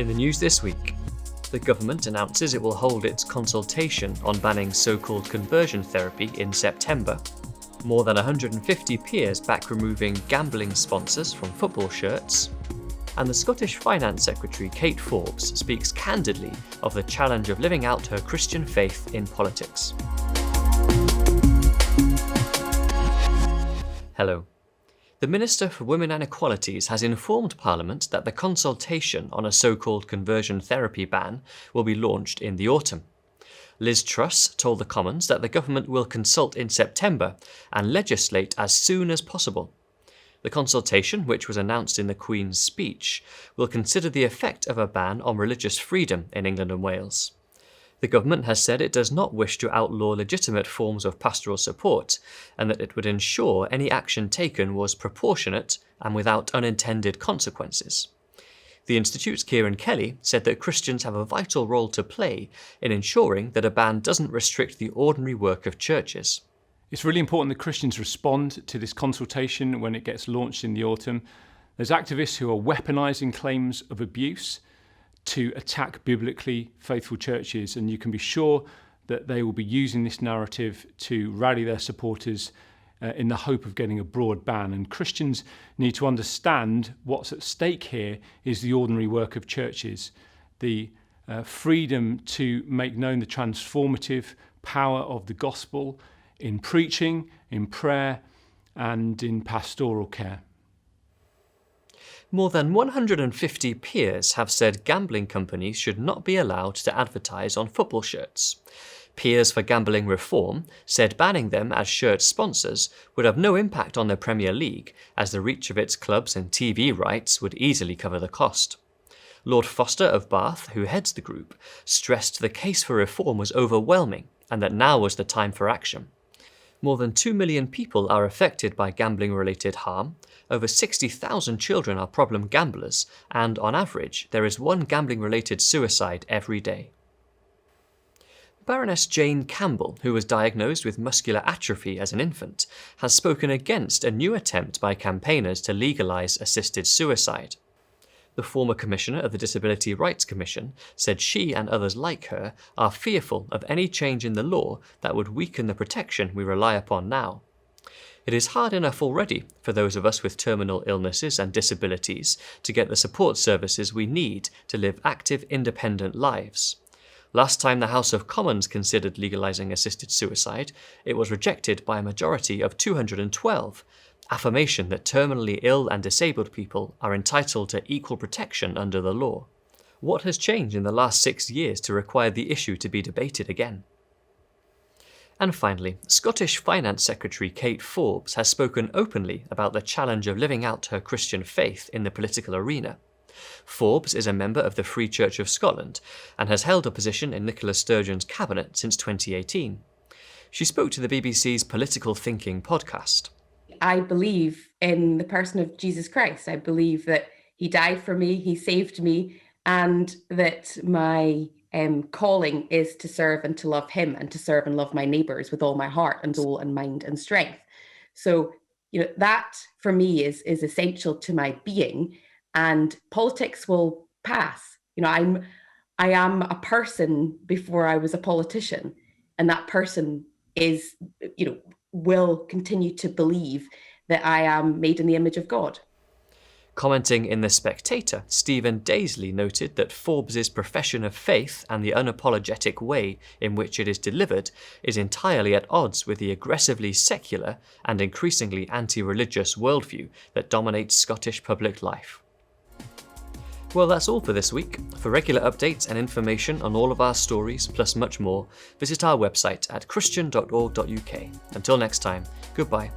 In the news this week, the government announces it will hold its consultation on banning so-called conversion therapy in September. More than 150 peers back removing gambling sponsors from football shirts. And the Scottish Finance Secretary Kate Forbes speaks candidly of the challenge of living out her Christian faith in politics. Hello. The Minister for Women and Equalities has informed Parliament that the consultation on a so-called conversion therapy ban will be launched in the autumn. Liz Truss told the Commons that the government will consult in September and legislate as soon as possible. The consultation, which was announced in the Queen's speech, will consider the effect of a ban on religious freedom in England and Wales. The government has said it does not wish to outlaw legitimate forms of pastoral support, and that it would ensure any action taken was proportionate and without unintended consequences. The Institute's Kieran Kelly said that Christians have a vital role to play in ensuring that a ban doesn't restrict the ordinary work of churches. It's really important that Christians respond to this consultation when it gets launched in the autumn. There's activists who are weaponising claims of abuse to attack biblically faithful churches, and you can be sure that they will be using this narrative to rally their supporters in the hope of getting a broad ban. And Christians need to understand what's at stake here is the ordinary work of churches, the freedom to make known the transformative power of the gospel in preaching, in prayer, and in pastoral care. More than 150 peers have said gambling companies should not be allowed to advertise on football shirts. Peers for Gambling Reform said banning them as shirt sponsors would have no impact on the Premier League, as the reach of its clubs and TV rights would easily cover the cost. Lord Foster of Bath, who heads the group, stressed the case for reform was overwhelming and that now was the time for action. More than 2 million people are affected by gambling-related harm, over 60,000 children are problem gamblers, and on average, there is one gambling-related suicide every day. Baroness Jane Campbell, who was diagnosed with muscular atrophy as an infant, has spoken against a new attempt by campaigners to legalise assisted suicide. The former commissioner of the Disability Rights Commission said she and others like her are fearful of any change in the law that would weaken the protection we rely upon now. It is hard enough already for those of us with terminal illnesses and disabilities to get the support services we need to live active, independent lives. Last time the House of Commons considered legalising assisted suicide, it was rejected by a majority of 212, affirmation that terminally ill and disabled people are entitled to equal protection under the law. What has changed in the last 6 years to require the issue to be debated again? And finally, Scottish Finance Secretary Kate Forbes has spoken openly about the challenge of living out her Christian faith in the political arena. Forbes is a member of the Free Church of Scotland and has held a position in Nicola Sturgeon's cabinet since 2018. She spoke to the BBC's Political Thinking podcast. I believe in the person of Jesus Christ. I believe that he died for me, he saved me, and that my calling is to serve and to love him and to serve and love my neighbours with all my heart and soul and mind and strength. So, that for me is essential to my being, and politics will pass. I am a person before I was a politician, and that person is, will continue to believe that I am made in the image of God. Commenting in The Spectator, Stephen Daisley noted that Forbes' profession of faith and the unapologetic way in which it is delivered is entirely at odds with the aggressively secular and increasingly anti-religious worldview that dominates Scottish public life. Well, that's all for this week. For regular updates and information on all of our stories, plus much more, visit our website at christian.org.uk. Until next time, goodbye.